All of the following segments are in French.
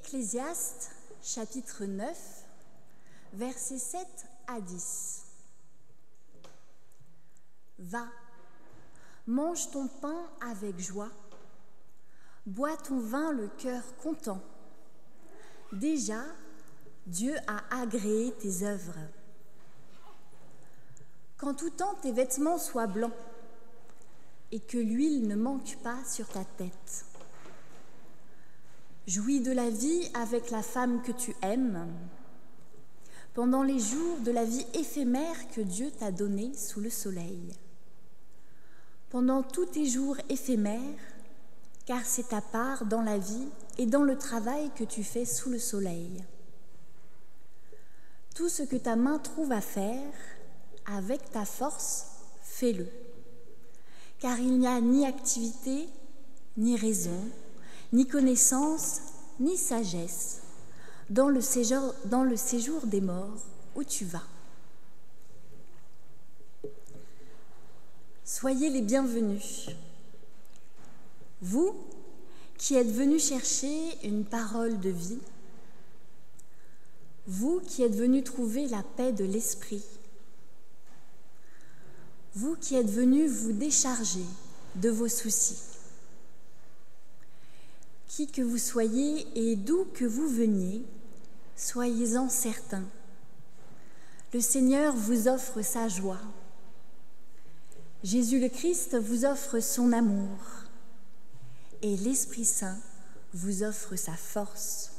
Ecclésiaste, chapitre 9, versets 7 à 10. Va, mange ton pain avec joie, bois ton vin le cœur content. Déjà, Dieu a agréé tes œuvres. Qu'en tout temps tes vêtements soient blancs et que l'huile ne manque pas sur ta tête. Jouis de la vie avec la femme que tu aimes, pendant les jours de la vie éphémère que Dieu t'a donnée sous le soleil. Pendant tous tes jours éphémères, car c'est ta part dans la vie et dans le travail que tu fais sous le soleil. Tout ce que ta main trouve à faire, avec ta force, fais-le. Car il n'y a ni activité, ni raison, ni connaissance, ni sagesse dans le séjour des morts où tu vas. Soyez les bienvenus. Vous qui êtes venus chercher une parole de vie, vous qui êtes venus trouver la paix de l'esprit, vous qui êtes venus vous décharger de vos soucis. Qui que vous soyez et d'où que vous veniez, soyez-en certains. Le Seigneur vous offre sa joie. Jésus le Christ vous offre son amour. Et l'Esprit Saint vous offre sa force.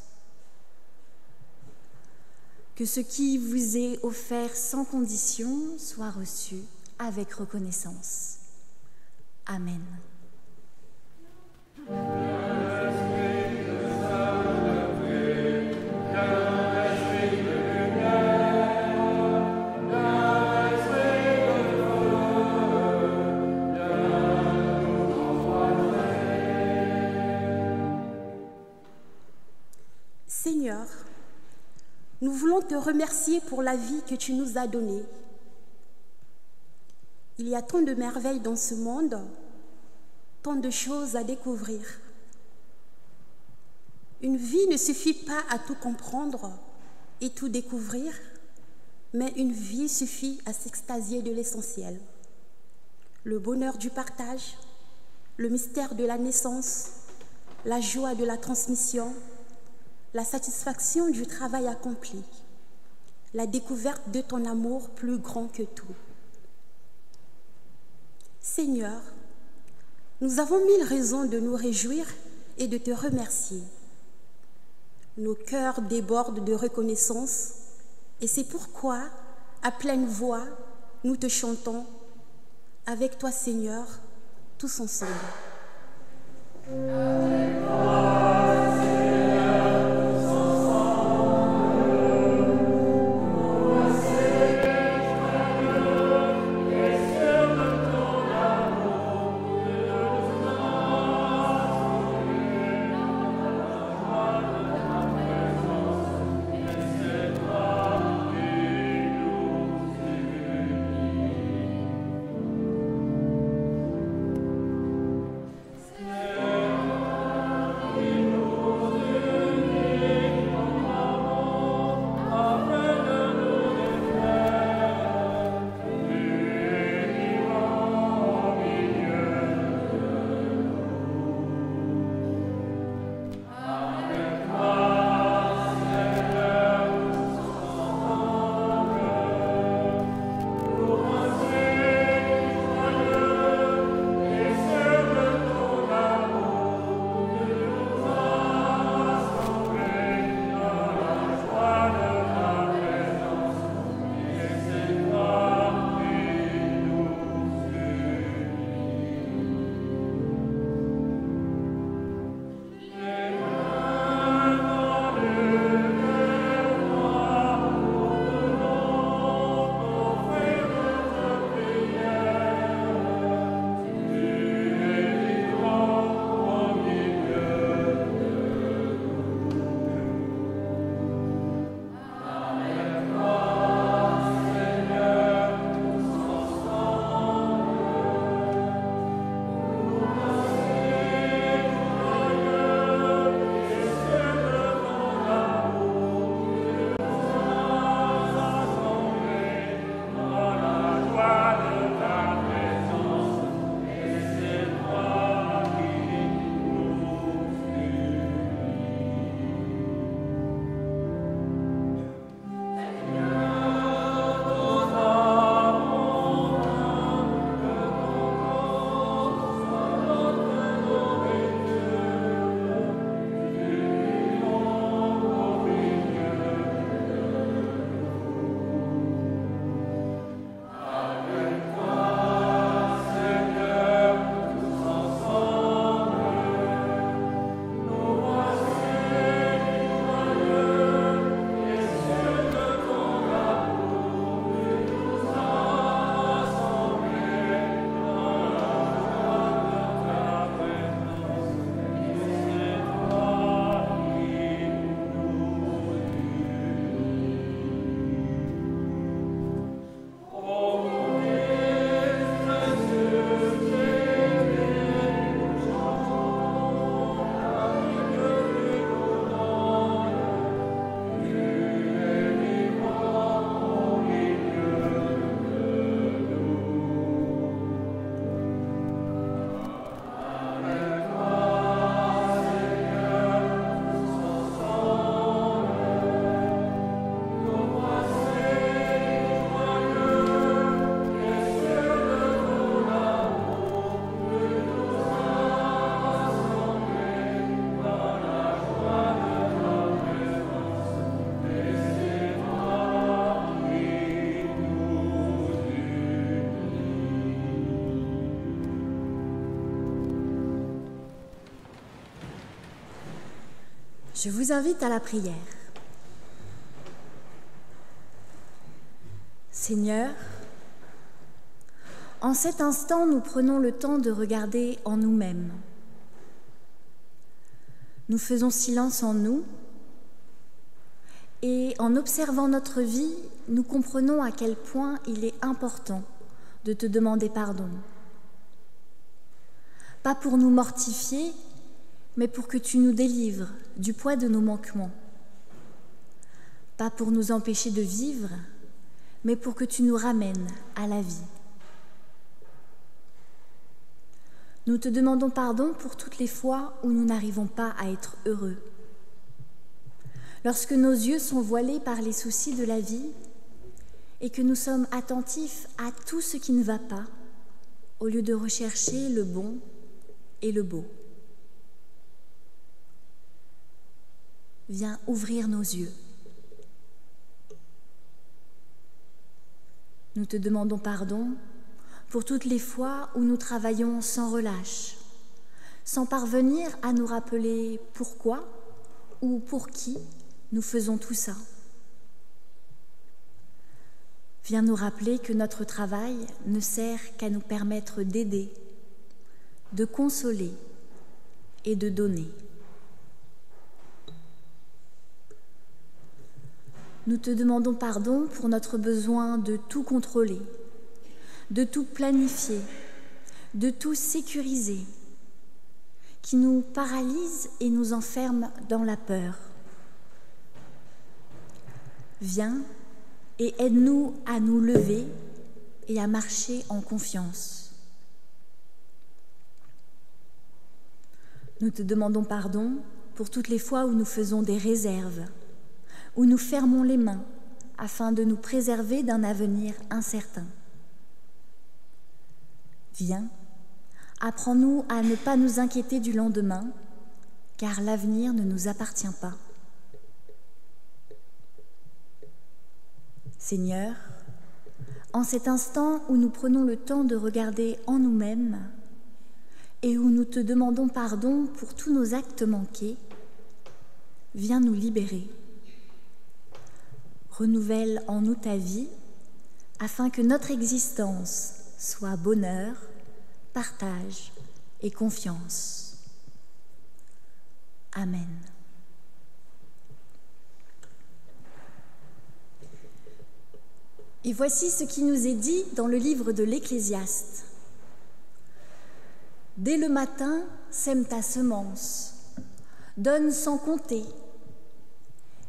Que ce qui vous est offert sans condition soit reçu avec reconnaissance. Amen. Seigneur, nous voulons te remercier pour la vie que tu nous as donnée. Il y a tant de merveilles dans ce monde, tant de choses à découvrir. Une vie ne suffit pas à tout comprendre et tout découvrir, mais une vie suffit à s'extasier de l'essentiel. Le bonheur du partage, le mystère de la naissance, la joie de la transmission, la satisfaction du travail accompli, la découverte de ton amour plus grand que tout. Seigneur, nous avons mille raisons de nous réjouir et de te remercier. Nos cœurs débordent de reconnaissance et c'est pourquoi, à pleine voix, nous te chantons avec toi, Seigneur, tous ensemble. Avec toi. Je vous invite à la prière. Seigneur, en cet instant, nous prenons le temps de regarder en nous-mêmes. Nous faisons silence en nous et en observant notre vie, nous comprenons à quel point il est important de te demander pardon. Pas pour nous mortifier, mais pour que tu nous délivres du poids de nos manquements. Pas pour nous empêcher de vivre, mais pour que tu nous ramènes à la vie. Nous te demandons pardon pour toutes les fois où nous n'arrivons pas à être heureux. Lorsque nos yeux sont voilés par les soucis de la vie et que nous sommes attentifs à tout ce qui ne va pas, au lieu de rechercher le bon et le beau. Viens ouvrir nos yeux. Nous te demandons pardon pour toutes les fois où nous travaillons sans relâche, sans parvenir à nous rappeler pourquoi ou pour qui nous faisons tout ça. Viens nous rappeler que notre travail ne sert qu'à nous permettre d'aider, de consoler et de donner. Nous te demandons pardon pour notre besoin de tout contrôler, de tout planifier, de tout sécuriser, qui nous paralyse et nous enferme dans la peur. Viens et aide-nous à nous lever et à marcher en confiance. Nous te demandons pardon pour toutes les fois où nous faisons des réserves, où nous fermons les mains afin de nous préserver d'un avenir incertain. Viens, apprends-nous à ne pas nous inquiéter du lendemain, car l'avenir ne nous appartient pas. Seigneur, en cet instant où nous prenons le temps de regarder en nous-mêmes et où nous te demandons pardon pour tous nos actes manqués, viens nous libérer. Renouvelle en nous ta vie, afin que notre existence soit bonheur, partage et confiance. Amen. Et voici ce qui nous est dit dans le livre de l'Ecclésiaste. Dès le matin, sème ta semence, donne sans compter.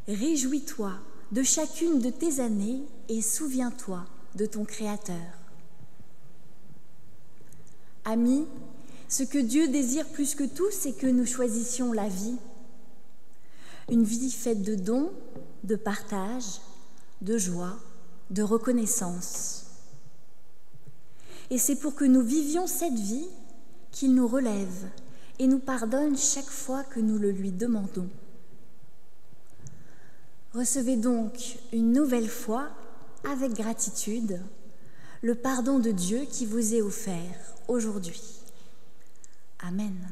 Réjouis-toi de chacune de tes années et souviens-toi de ton Créateur. Amis, ce que Dieu désire plus que tout, c'est que nous choisissions la vie. Une vie faite de dons, de partage, de joie, de reconnaissance. Et c'est pour que nous vivions cette vie qu'il nous relève et nous pardonne chaque fois que nous le lui demandons. Recevez donc une nouvelle fois, avec gratitude, le pardon de Dieu qui vous est offert aujourd'hui. Amen.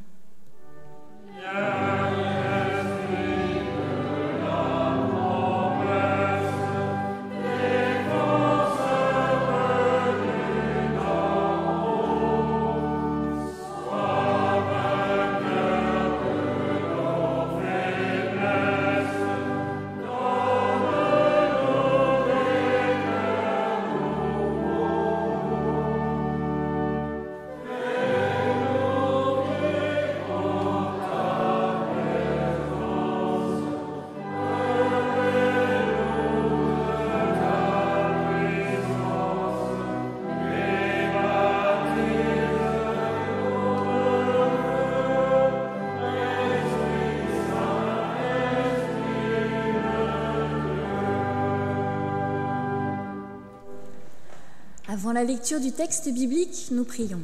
Avant la lecture du texte biblique, nous prions.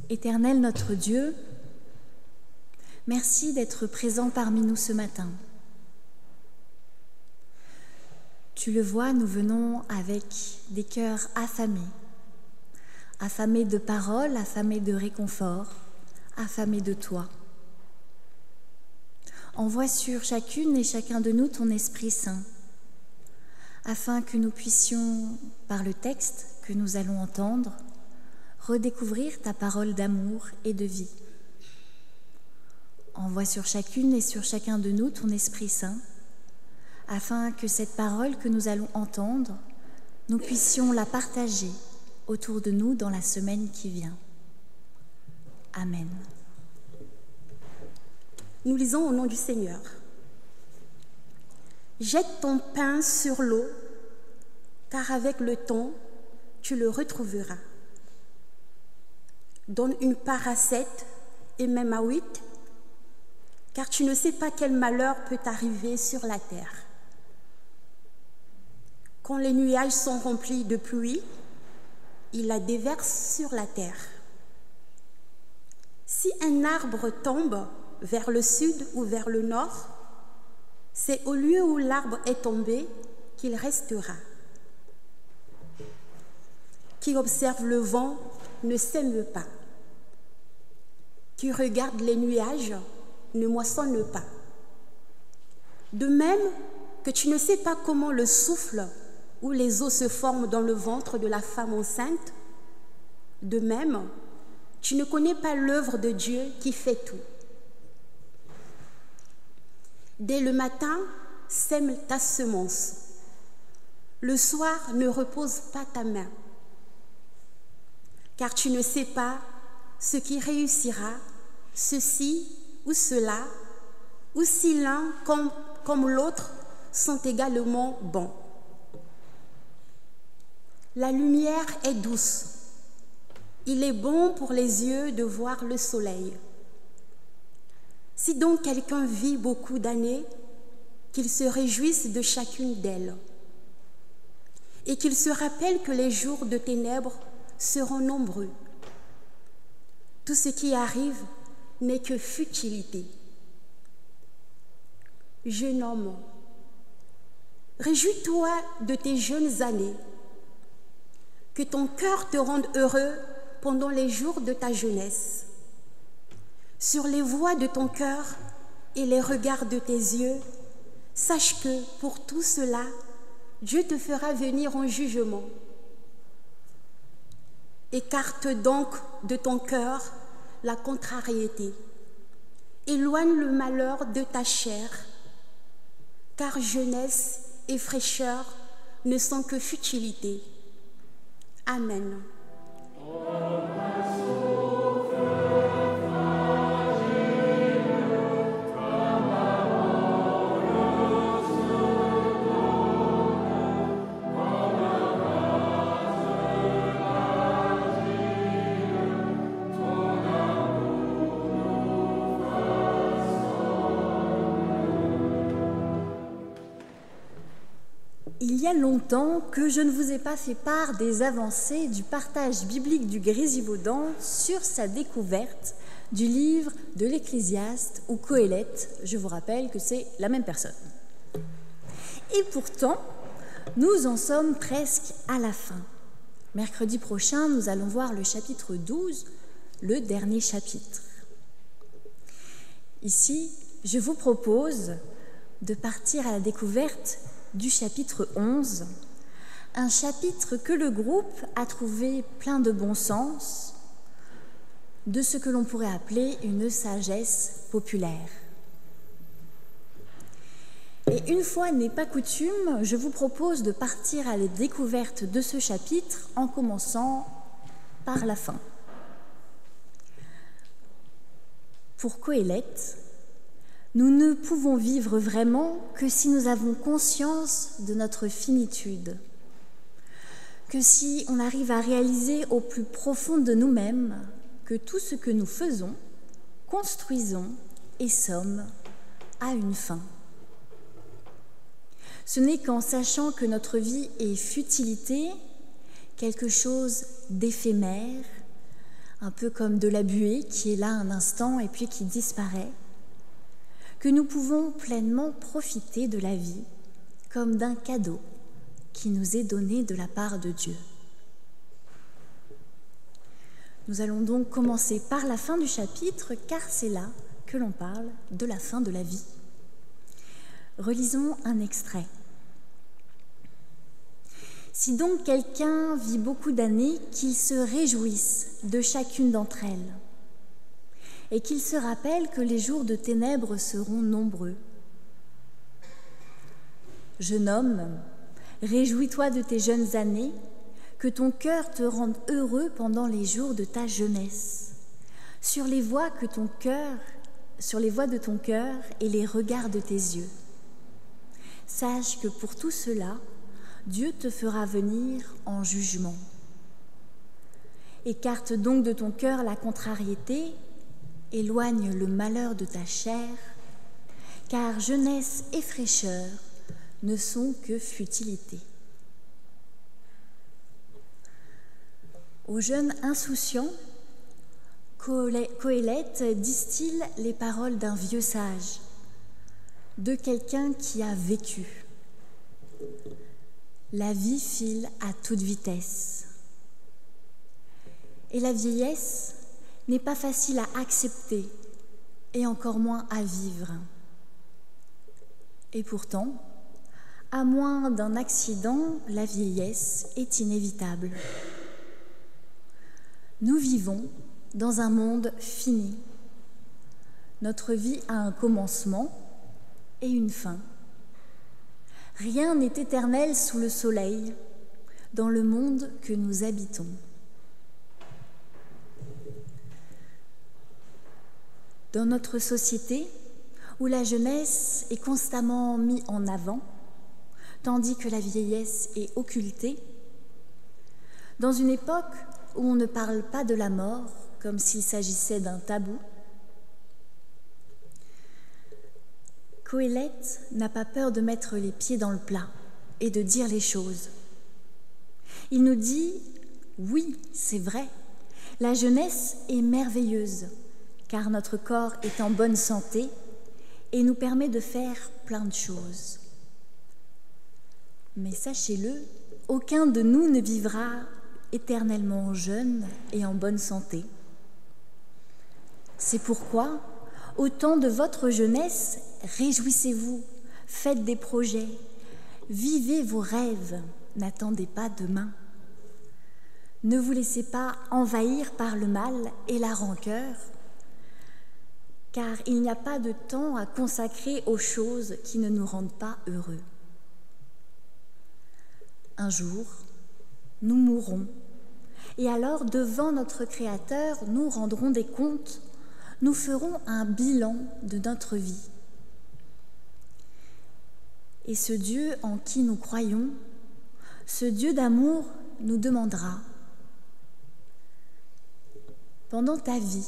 Éternel notre Dieu, merci d'être présent parmi nous ce matin. Tu le vois, nous venons avec des cœurs affamés de paroles, affamés de réconfort, affamés de toi. Envoie sur chacune et chacun de nous ton Esprit Saint, afin que nous puissions, par le texte que nous allons entendre, redécouvrir ta parole d'amour et de vie. Envoie sur chacune et sur chacun de nous ton Esprit Saint, afin que cette parole que nous allons entendre, nous puissions la partager autour de nous dans la semaine qui vient. Amen. Nous lisons au nom du Seigneur. Jette ton pain sur l'eau, car avec le temps, tu le retrouveras. Donne une part à 7 et même à 8, car tu ne sais pas quel malheur peut arriver sur la terre. Quand les nuages sont remplis de pluie, il la déverse sur la terre. Si un arbre tombe vers le sud ou vers le nord, c'est au lieu où l'arbre est tombé qu'il restera. Qui observe le vent ne sème pas. Qui regarde les nuages ne moissonne pas. De même que tu ne sais pas comment le souffle ou les os se forment dans le ventre de la femme enceinte, de même, tu ne connais pas l'œuvre de Dieu qui fait tout. Dès le matin, sème ta semence. Le soir, ne repose pas ta main, car tu ne sais pas ce qui réussira, ceci ou cela, ou si l'un comme l'autre sont également bons. La lumière est douce. Il est bon pour les yeux de voir le soleil. Si donc quelqu'un vit beaucoup d'années, qu'il se réjouisse de chacune d'elles et qu'il se rappelle que les jours de ténèbres seront nombreux. Tout ce qui arrive n'est que futilité. Jeune homme, réjouis-toi de tes jeunes années, que ton cœur te rende heureux pendant les jours de ta jeunesse. Sur les voies de ton cœur et les regards de tes yeux, sache que pour tout cela, Dieu te fera venir en jugement. Écarte donc de ton cœur la contrariété. Éloigne le malheur de ta chair, car jeunesse et fraîcheur ne sont que futilité. Amen. Il y a longtemps que je ne vous ai pas fait part des avancées du partage biblique du Grésivaudan sur sa découverte du livre de l'Ecclésiaste ou Qoéleth. Je vous rappelle que c'est la même personne. Et pourtant, nous en sommes presque à la fin. Mercredi prochain, nous allons voir le chapitre 12, le dernier chapitre. Ici, je vous propose de partir à la découverte du chapitre 11, un chapitre que le groupe a trouvé plein de bon sens, de ce que l'on pourrait appeler une sagesse populaire. Et une fois n'est pas coutume, je vous propose de partir à la découverte de ce chapitre en commençant par la fin. Pour Qoéleth, nous ne pouvons vivre vraiment que si nous avons conscience de notre finitude, que si on arrive à réaliser au plus profond de nous-mêmes que tout ce que nous faisons, construisons et sommes a une fin. Ce n'est qu'en sachant que notre vie est futilité, quelque chose d'éphémère, un peu comme de la buée qui est là un instant et puis qui disparaît, que nous pouvons pleinement profiter de la vie comme d'un cadeau qui nous est donné de la part de Dieu. Nous allons donc commencer par la fin du chapitre, car c'est là que l'on parle de la fin de la vie. Relisons un extrait. Si donc quelqu'un vit beaucoup d'années, qu'il se réjouisse de chacune d'entre elles, et qu'il se rappelle que les jours de ténèbres seront nombreux. Jeune homme, réjouis-toi de tes jeunes années, que ton cœur te rende heureux pendant les jours de ta jeunesse, sur les voies de ton cœur et les regards de tes yeux. Sache que pour tout cela, Dieu te fera venir en jugement. Écarte donc de ton cœur la contrariété, éloigne le malheur de ta chair, car jeunesse et fraîcheur ne sont que futilité. Aux jeunes insouciants, Qoéleth distille les paroles d'un vieux sage, de quelqu'un qui a vécu. La vie file à toute vitesse. Et la vieillesse n'est pas facile à accepter et encore moins à vivre. Et pourtant, à moins d'un accident, la vieillesse est inévitable. Nous vivons dans un monde fini. Notre vie a un commencement et une fin. Rien n'est éternel sous le soleil dans le monde que nous habitons. Dans notre société, où la jeunesse est constamment mise en avant, tandis que la vieillesse est occultée, dans une époque où on ne parle pas de la mort comme s'il s'agissait d'un tabou, Qoéleth n'a pas peur de mettre les pieds dans le plat et de dire les choses. Il nous dit, oui, c'est vrai, la jeunesse est merveilleuse, car notre corps est en bonne santé et nous permet de faire plein de choses. Mais sachez-le, aucun de nous ne vivra éternellement jeune et en bonne santé. C'est pourquoi, au temps de votre jeunesse, réjouissez-vous, faites des projets, vivez vos rêves, n'attendez pas demain. Ne vous laissez pas envahir par le mal et la rancœur, car il n'y a pas de temps à consacrer aux choses qui ne nous rendent pas heureux. Un jour, nous mourrons, et alors devant notre Créateur, nous rendrons des comptes, nous ferons un bilan de notre vie. Et ce Dieu en qui nous croyons, ce Dieu d'amour nous demandera: pendant ta vie,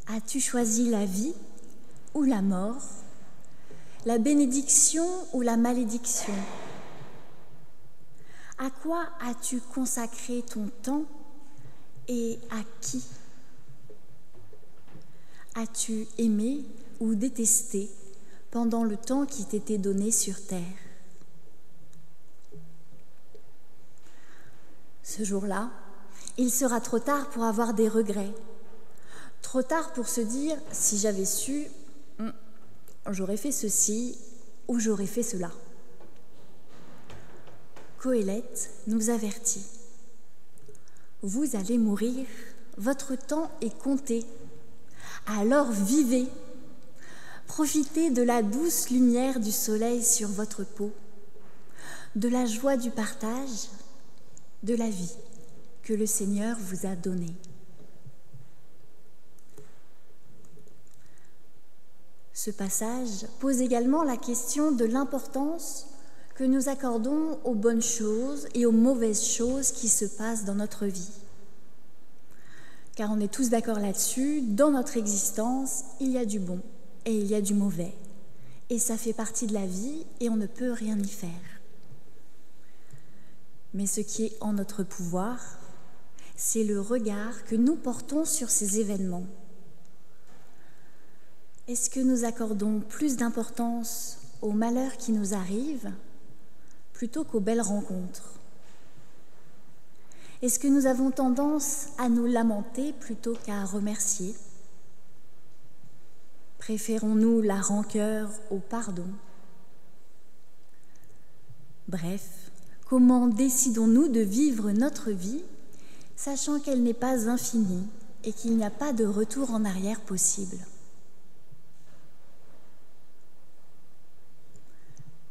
as-tu choisi la vie ou la mort, la bénédiction ou la malédiction? À quoi as-tu consacré ton temps et à qui? As-tu aimé ou détesté pendant le temps qui t'était donné sur terre? Ce jour-là, il sera trop tard pour avoir des regrets. Trop tard pour se dire, si j'avais su, j'aurais fait ceci ou j'aurais fait cela. Qoéleth nous avertit. Vous allez mourir, votre temps est compté. Alors vivez. Profitez de la douce lumière du soleil sur votre peau, de la joie du partage, de la vie que le Seigneur vous a donnée. Ce passage pose également la question de l'importance que nous accordons aux bonnes choses et aux mauvaises choses qui se passent dans notre vie. Car on est tous d'accord là-dessus, dans notre existence, il y a du bon et il y a du mauvais. Et ça fait partie de la vie et on ne peut rien y faire. Mais ce qui est en notre pouvoir, c'est le regard que nous portons sur ces événements. Est-ce que nous accordons plus d'importance aux malheurs qui nous arrivent plutôt qu'aux belles rencontres? Est-ce que nous avons tendance à nous lamenter plutôt qu'à remercier? Préférons-nous la rancœur au pardon? Bref, comment décidons-nous de vivre notre vie, sachant qu'elle n'est pas infinie et qu'il n'y a pas de retour en arrière possible?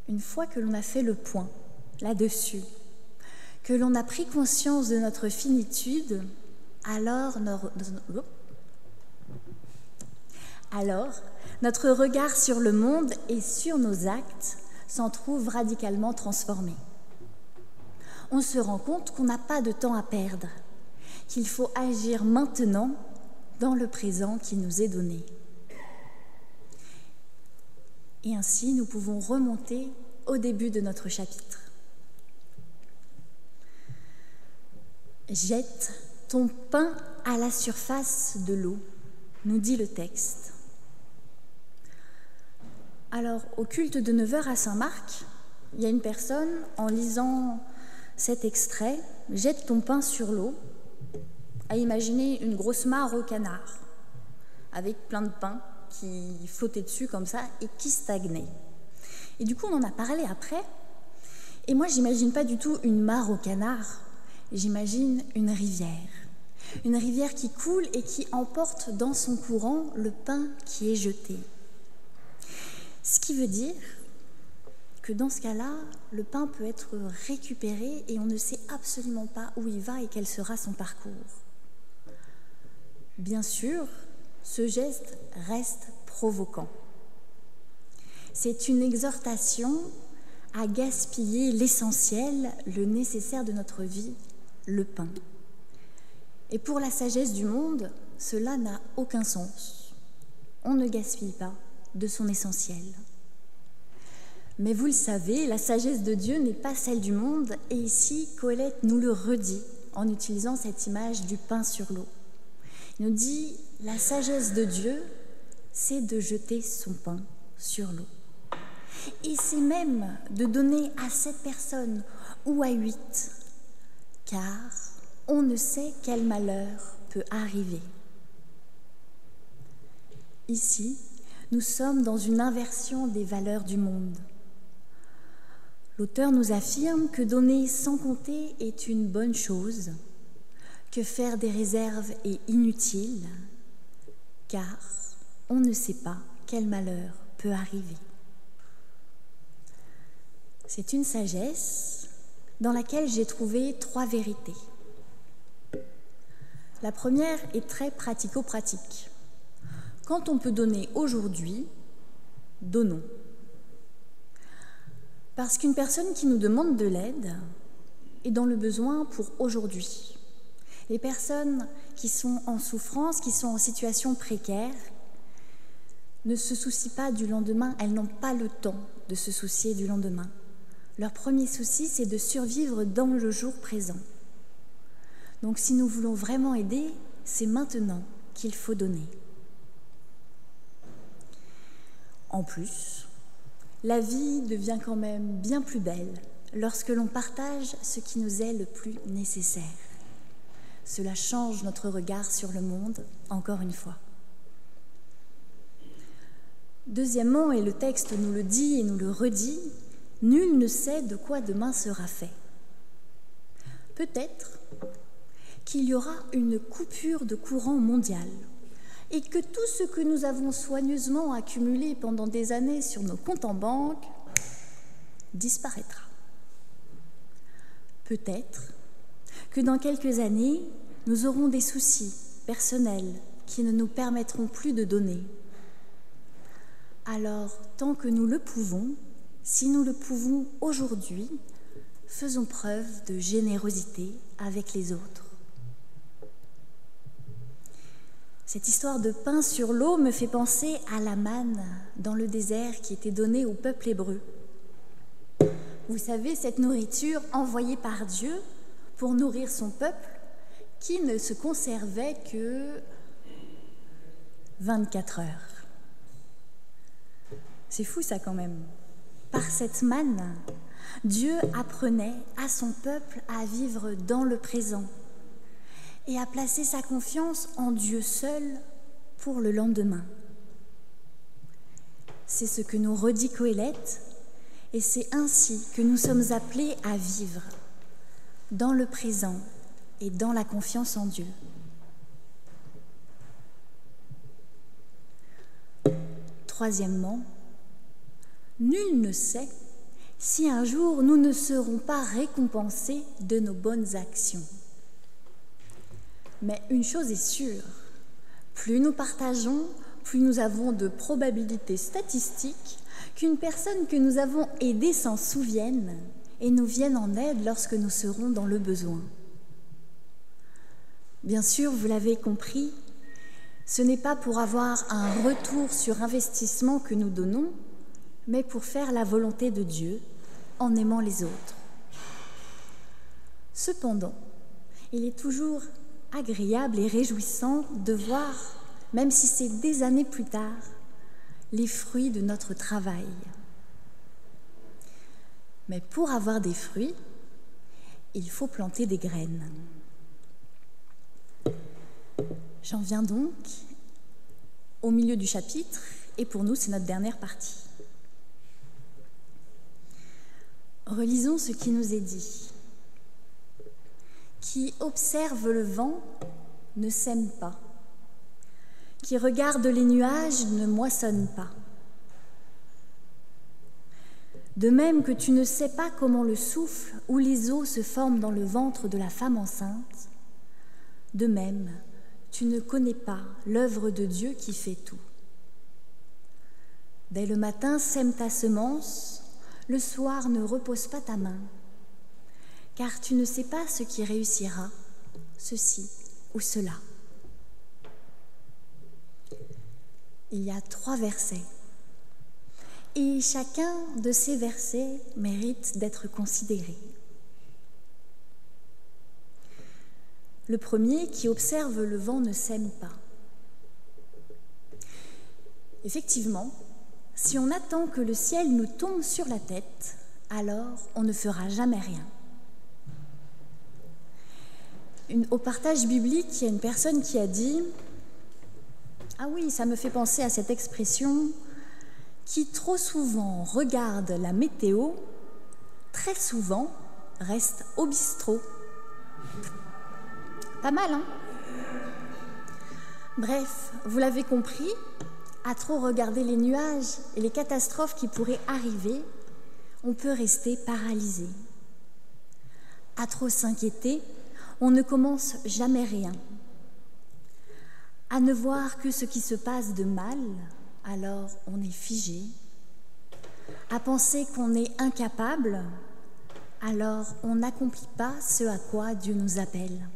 Une fois que l'on a fait le point là-dessus, que l'on a pris conscience de notre finitude, alors notre regard sur le monde et sur nos actes s'en trouve radicalement transformé. On se rend compte qu'on n'a pas de temps à perdre, qu'il faut agir maintenant dans le présent qui nous est donné. Et ainsi, nous pouvons remonter au début de notre chapitre. Jette ton pain à la surface de l'eau, nous dit le texte. Alors, au culte de 9h à Saint-Marc, il y a une personne, en lisant cet extrait, « Jette ton pain sur l'eau », a imaginé une grosse mare au canard, avec plein de pain qui flottait dessus comme ça et qui stagnait. Et du coup, on en a parlé après, et moi, j'imagine pas du tout une mare au canard, j'imagine une rivière qui coule et qui emporte dans son courant le pain qui est jeté. Ce qui veut dire que dans ce cas-là, le pain peut être récupéré et on ne sait absolument pas où il va et quel sera son parcours. Bien sûr, ce geste reste provoquant. C'est une exhortation à gaspiller l'essentiel, le nécessaire de notre vie, le pain. Et pour la sagesse du monde, cela n'a aucun sens. On ne gaspille pas de son essentiel. Mais vous le savez, la sagesse de Dieu n'est pas celle du monde, et ici, Colette nous le redit en utilisant cette image du pain sur l'eau. Il nous dit, la sagesse de Dieu, c'est de jeter son pain sur l'eau. Et c'est même de donner à 7 personnes ou à 8, car on ne sait quel malheur peut arriver. Ici, nous sommes dans une inversion des valeurs du monde. L'auteur nous affirme que donner sans compter est une bonne chose, que faire des réserves est inutile, car on ne sait pas quel malheur peut arriver. C'est une sagesse dans laquelle j'ai trouvé 3 vérités. La première est très pratico-pratique. Quand on peut donner aujourd'hui, donnons. Parce qu'une personne qui nous demande de l'aide est dans le besoin pour aujourd'hui. Les personnes qui sont en souffrance, qui sont en situation précaire, ne se soucient pas du lendemain, elles n'ont pas le temps de se soucier du lendemain. Leur premier souci, c'est de survivre dans le jour présent. Donc si nous voulons vraiment aider, c'est maintenant qu'il faut donner. En plus, la vie devient quand même bien plus belle lorsque l'on partage ce qui nous est le plus nécessaire. Cela change notre regard sur le monde, encore une fois. Deuxièmement, et le texte nous le dit et nous le redit, nul ne sait de quoi demain sera fait. Peut-être qu'il y aura une coupure de courant mondial et que tout ce que nous avons soigneusement accumulé pendant des années sur nos comptes en banque disparaîtra. Peut-être que dans quelques années, nous aurons des soucis personnels qui ne nous permettront plus de donner. Alors, tant que nous le pouvons, si nous le pouvons aujourd'hui, faisons preuve de générosité avec les autres. Cette histoire de pain sur l'eau me fait penser à la manne dans le désert qui était donnée au peuple hébreu. Vous savez, cette nourriture envoyée par Dieu pour nourrir son peuple qui ne se conservait que 24 heures. C'est fou ça quand même. Par cette manne, Dieu apprenait à son peuple à vivre dans le présent, et à placer sa confiance en Dieu seul pour le lendemain. C'est ce que nous redit Qoéleth, et c'est ainsi que nous sommes appelés à vivre, dans le présent et dans la confiance en Dieu. Troisièmement, nul ne sait si un jour nous ne serons pas récompensés de nos bonnes actions. Mais une chose est sûre, plus nous partageons, plus nous avons de probabilités statistiques qu'une personne que nous avons aidée s'en souvienne et nous vienne en aide lorsque nous serons dans le besoin. Bien sûr, vous l'avez compris, ce n'est pas pour avoir un retour sur investissement que nous donnons, mais pour faire la volonté de Dieu en aimant les autres. Cependant, il est toujours agréable et réjouissant de voir, même si c'est des années plus tard, les fruits de notre travail. Mais pour avoir des fruits, il faut planter des graines. J'en viens donc au milieu du chapitre, et pour nous, c'est notre dernière partie. Relisons ce qui nous est dit. Qui observe le vent ne sème pas. Qui regarde les nuages ne moissonne pas. De même que tu ne sais pas comment le souffle ou les eaux se forment dans le ventre de la femme enceinte, de même, tu ne connais pas l'œuvre de Dieu qui fait tout. Dès le matin, sème ta semence, le soir ne repose pas ta main, car tu ne sais pas ce qui réussira, ceci ou cela. Il y a 3 versets, et chacun de ces versets mérite d'être considéré. Le premier, qui observe le vent, ne sème pas. Effectivement, si on attend que le ciel nous tombe sur la tête, alors on ne fera jamais rien. Au partage biblique, il y a une personne qui a dit « Ah oui, ça me fait penser à cette expression qui trop souvent regarde la météo, très souvent reste au bistrot. » Pas mal, hein? Bref, vous l'avez compris, à trop regarder les nuages et les catastrophes qui pourraient arriver, on peut rester paralysé. À trop s'inquiéter, on ne commence jamais rien. À ne voir que ce qui se passe de mal, alors on est figé. À penser qu'on est incapable, alors on n'accomplit pas ce à quoi Dieu nous appelle.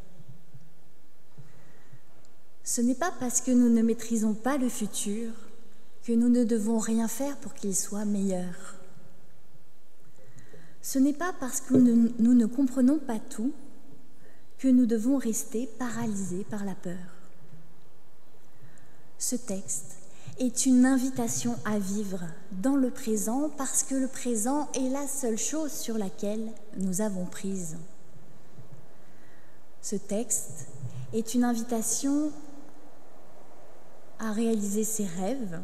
Ce n'est pas parce que nous ne maîtrisons pas le futur que nous ne devons rien faire pour qu'il soit meilleur. Ce n'est pas parce que nous ne comprenons pas tout que nous devons rester paralysés par la peur. Ce texte est une invitation à vivre dans le présent parce que le présent est la seule chose sur laquelle nous avons prise. Ce texte est une invitation à réaliser ses rêves,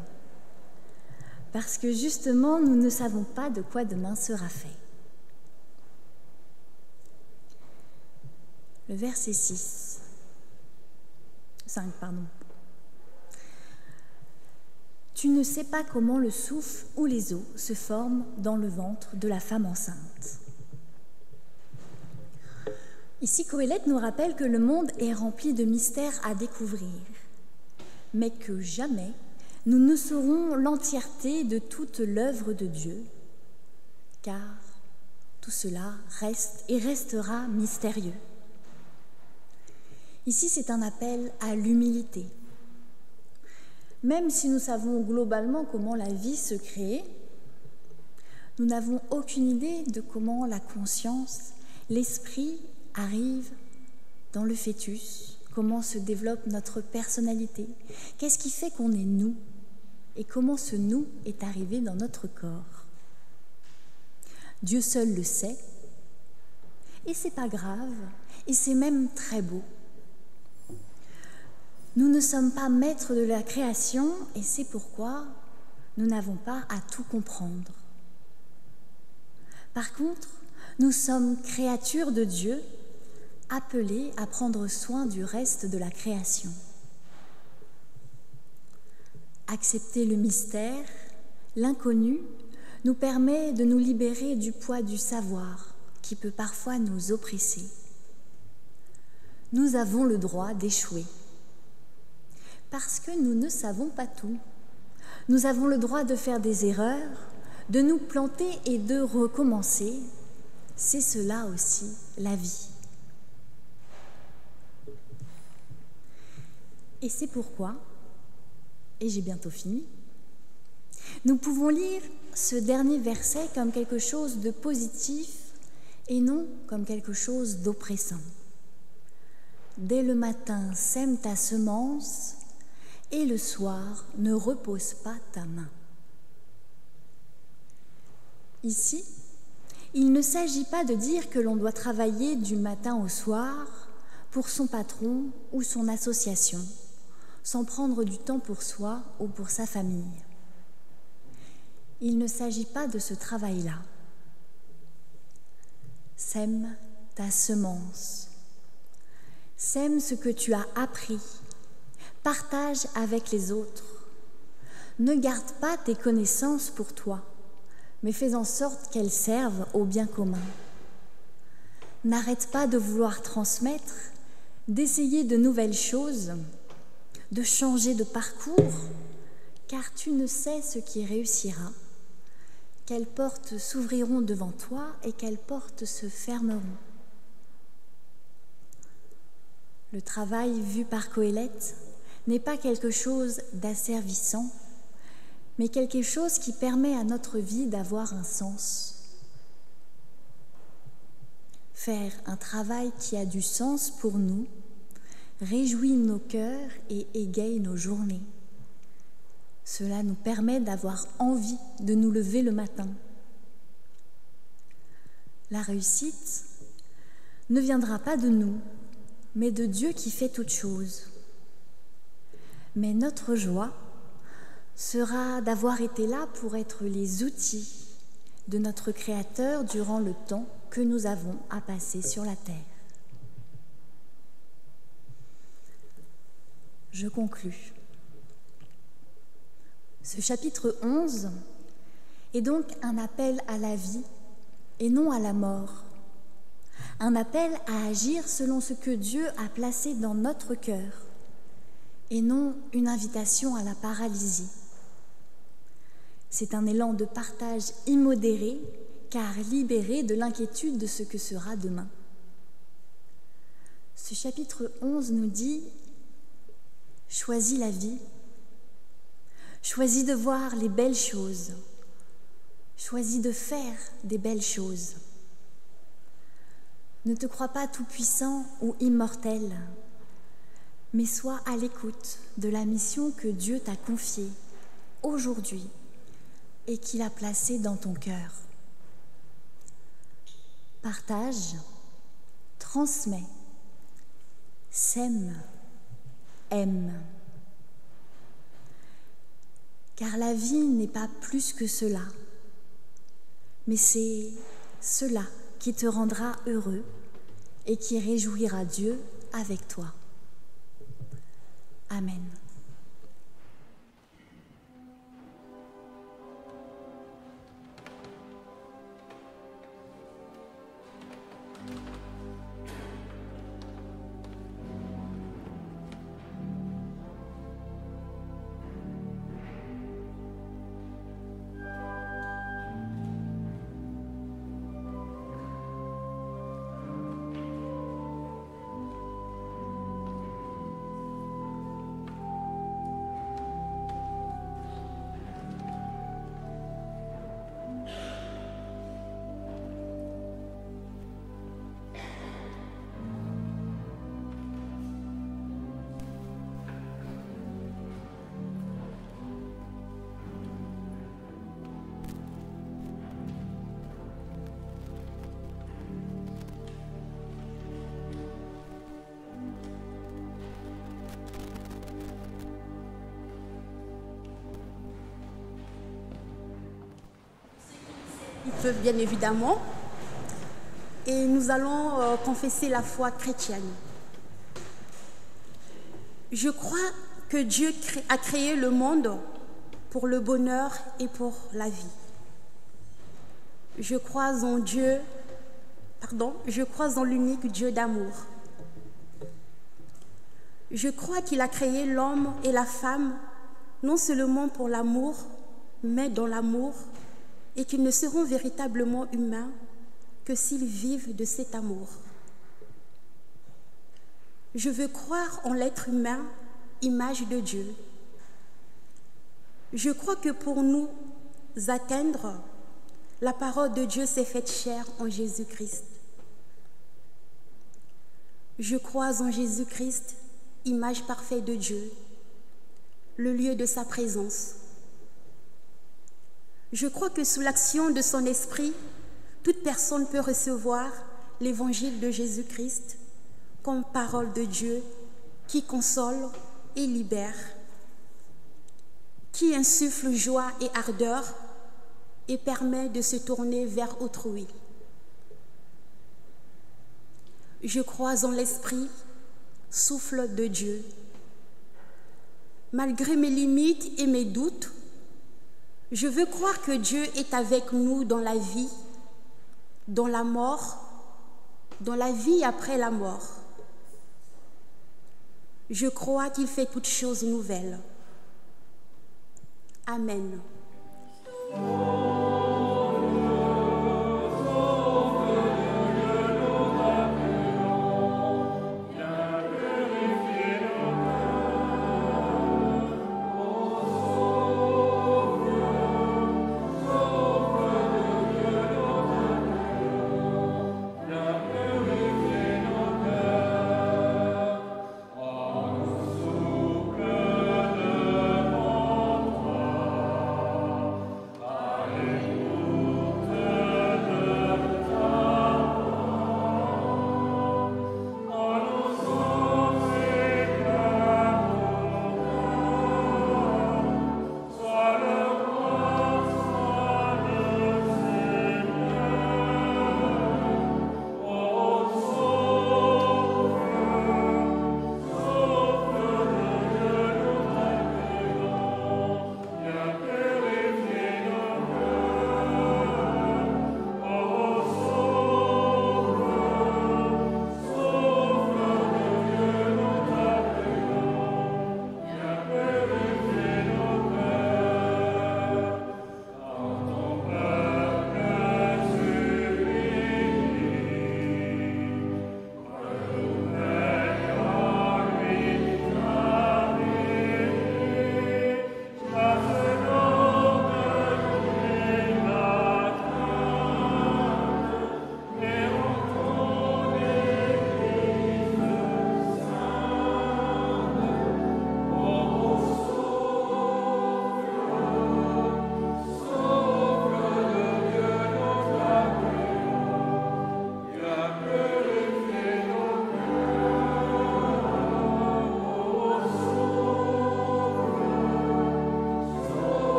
parce que justement, nous ne savons pas de quoi demain sera fait. Le verset 5. Tu ne sais pas comment le souffle ou les eaux se forment dans le ventre de la femme enceinte. Ici, Qoéleth nous rappelle que le monde est rempli de mystères à découvrir, mais que jamais nous ne saurons l'entièreté de toute l'œuvre de Dieu, car tout cela reste et restera mystérieux. Ici, c'est un appel à l'humilité. Même si nous savons globalement comment la vie se crée, nous n'avons aucune idée de comment la conscience, l'esprit arrive dans le fœtus, comment se développe notre personnalité, qu'est-ce qui fait qu'on est nous et comment ce nous est arrivé dans notre corps. Dieu seul le sait, et c'est pas grave, et c'est même très beau. Nous ne sommes pas maîtres de la création et c'est pourquoi nous n'avons pas à tout comprendre. Par contre, nous sommes créatures de Dieu, appelées à prendre soin du reste de la création. Accepter le mystère, l'inconnu, nous permet de nous libérer du poids du savoir qui peut parfois nous oppresser. Nous avons le droit d'échouer. Parce que nous ne savons pas tout. Nous avons le droit de faire des erreurs, de nous planter et de recommencer. C'est cela aussi, la vie. Et c'est pourquoi, et j'ai bientôt fini, nous pouvons lire ce dernier verset comme quelque chose de positif et non comme quelque chose d'oppressant. Dès le matin, sème ta semence, et le soir, ne repose pas ta main. Ici, il ne s'agit pas de dire que l'on doit travailler du matin au soir pour son patron ou son association, sans prendre du temps pour soi ou pour sa famille. Il ne s'agit pas de ce travail-là. Sème ta semence. Sème ce que tu as appris. Partage avec les autres. Ne garde pas tes connaissances pour toi, mais fais en sorte qu'elles servent au bien commun. N'arrête pas de vouloir transmettre, d'essayer de nouvelles choses, de changer de parcours, car tu ne sais ce qui réussira, quelles portes s'ouvriront devant toi et quelles portes se fermeront. Le travail vu par Qoélette n'est pas quelque chose d'asservissant, mais quelque chose qui permet à notre vie d'avoir un sens. Faire un travail qui a du sens pour nous réjouit nos cœurs et égaye nos journées. Cela nous permet d'avoir envie de nous lever le matin. La réussite ne viendra pas de nous, mais de Dieu qui fait toutes choses. Mais notre joie sera d'avoir été là pour être les outils de notre Créateur durant le temps que nous avons à passer sur la terre. Je conclus. Ce chapitre 11 est donc un appel à la vie et non à la mort. Un appel à agir selon ce que Dieu a placé dans notre cœur et non une invitation à la paralysie. C'est un élan de partage immodéré, car libéré de l'inquiétude de ce que sera demain. Ce chapitre 11 nous dit « Choisis la vie, choisis de voir les belles choses, choisis de faire des belles choses. Ne te crois pas tout-puissant ou immortel, mais sois à l'écoute de la mission que Dieu t'a confiée aujourd'hui et qu'il a placée dans ton cœur. Partage, transmets, sème, aime. Car la vie n'est pas plus que cela, mais c'est cela qui te rendra heureux et qui réjouira Dieu avec toi. Amen. ils peuvent bien évidemment. Et nous allons confesser la foi chrétienne. Je crois que Dieu a créé le monde pour le bonheur et pour la vie. Je crois en l'unique Dieu d'amour. Je crois qu'il a créé l'homme et la femme non seulement pour l'amour, mais dans l'amour, et qu'ils ne seront véritablement humains que s'ils vivent de cet amour. Je veux croire en l'être humain, image de Dieu. Je crois que pour nous atteindre, la parole de Dieu s'est faite chair en Jésus-Christ. Je crois en Jésus-Christ, image parfaite de Dieu, le lieu de sa présence. Je crois que sous l'action de son esprit, toute personne peut recevoir l'évangile de Jésus-Christ comme parole de Dieu qui console et libère, qui insuffle joie et ardeur et permet de se tourner vers autrui. Je crois en l'esprit, souffle de Dieu. Malgré mes limites et mes doutes, je veux croire que Dieu est avec nous dans la vie, dans la mort, dans la vie après la mort. Je crois qu'il fait toutes choses nouvelles. Amen.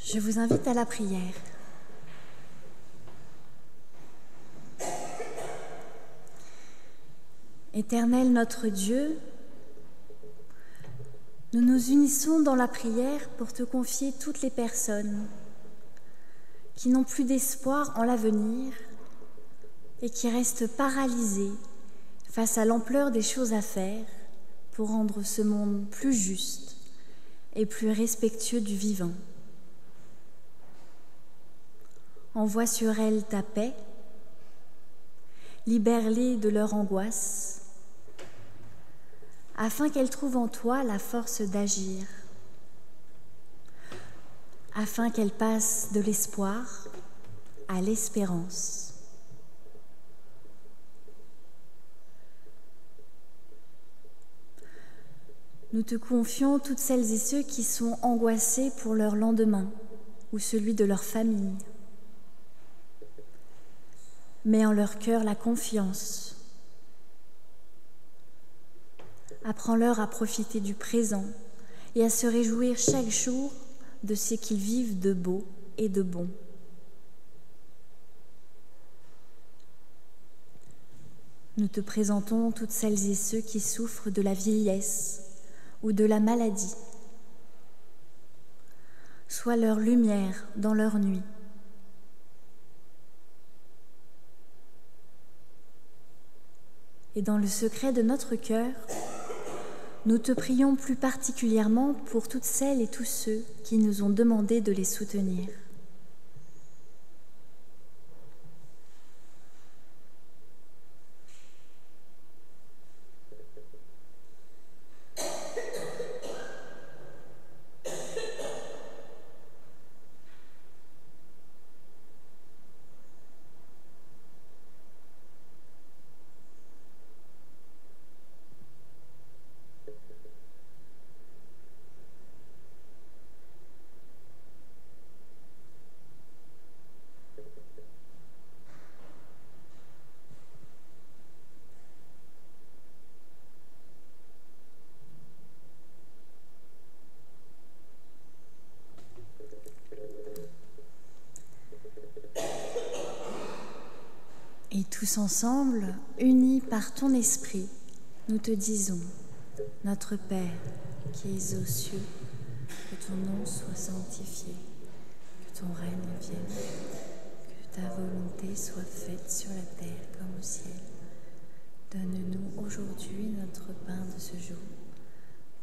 Je vous invite à la prière. Éternel notre Dieu, nous nous unissons dans la prière pour te confier toutes les personnes qui n'ont plus d'espoir en l'avenir et qui restent paralysées face à l'ampleur des choses à faire pour rendre ce monde plus juste et plus respectueux du vivant. Envoie sur elles ta paix, libère-les de leur angoisse, afin qu'elles trouvent en toi la force d'agir, afin qu'elles passent de l'espoir à l'espérance. Nous te confions toutes celles et ceux qui sont angoissés pour leur lendemain ou celui de leur famille. Mets en leur cœur la confiance. Apprends-leur à profiter du présent et à se réjouir chaque jour de ce qu'ils vivent de beau et de bon. Nous te présentons toutes celles et ceux qui souffrent de la vieillesse ou de la maladie. Sois leur lumière dans leur nuit. Et dans le secret de notre cœur, nous te prions plus particulièrement pour toutes celles et tous ceux qui nous ont demandé de les soutenir. Et tous ensemble, unis par ton esprit, nous te disons, notre Père qui es aux cieux, que ton nom soit sanctifié, que ton règne vienne, que ta volonté soit faite sur la terre comme au ciel. Donne-nous aujourd'hui notre pain de ce jour.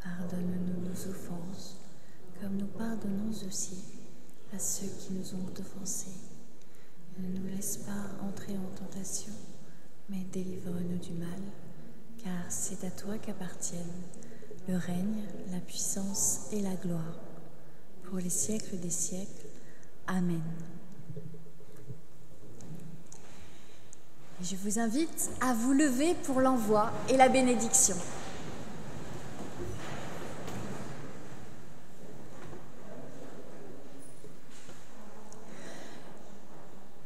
Pardonne-nous nos offenses, comme nous pardonnons aussi à ceux qui nous ont offensés. Ne nous laisse pas entrer en tentation, mais délivre-nous du mal, car c'est à toi qu'appartiennent le règne, la puissance et la gloire, pour les siècles des siècles. Amen. Je vous invite à vous lever pour l'envoi et la bénédiction.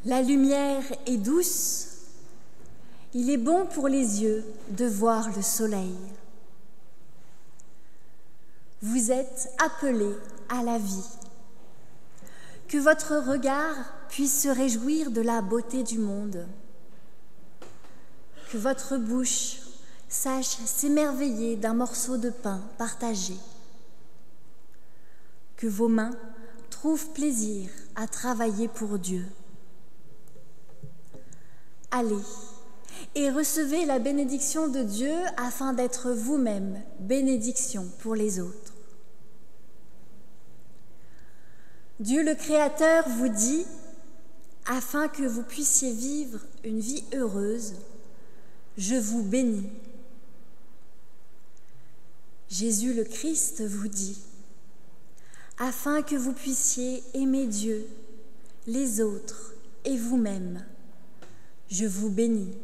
La lumière est douce, il est bon pour les yeux de voir le soleil. Vous êtes appelés à la vie. Que votre regard puisse se réjouir de la beauté du monde. Que votre bouche sache s'émerveiller d'un morceau de pain partagé. Que vos mains trouvent plaisir à travailler pour Dieu. Allez et recevez la bénédiction de Dieu afin d'être vous-même bénédiction pour les autres. Dieu le Créateur vous dit, afin que vous puissiez vivre une vie heureuse, je vous bénis. Jésus le Christ vous dit, afin que vous puissiez aimer Dieu, les autres et vous-même, je vous bénis.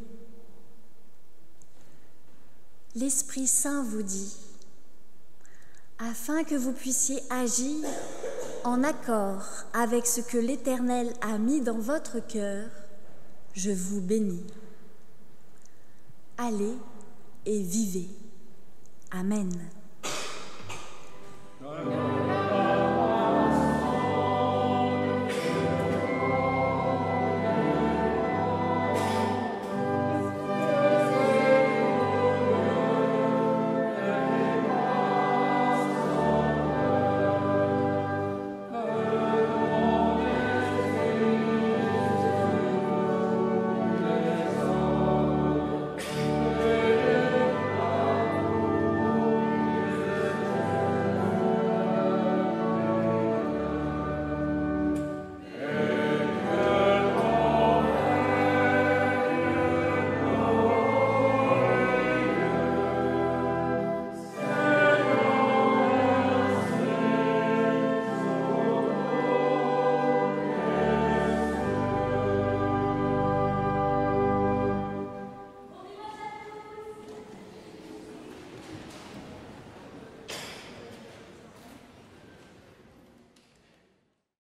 L'Esprit Saint vous dit, afin que vous puissiez agir en accord avec ce que l'Éternel a mis dans votre cœur, je vous bénis. Allez et vivez. Amen.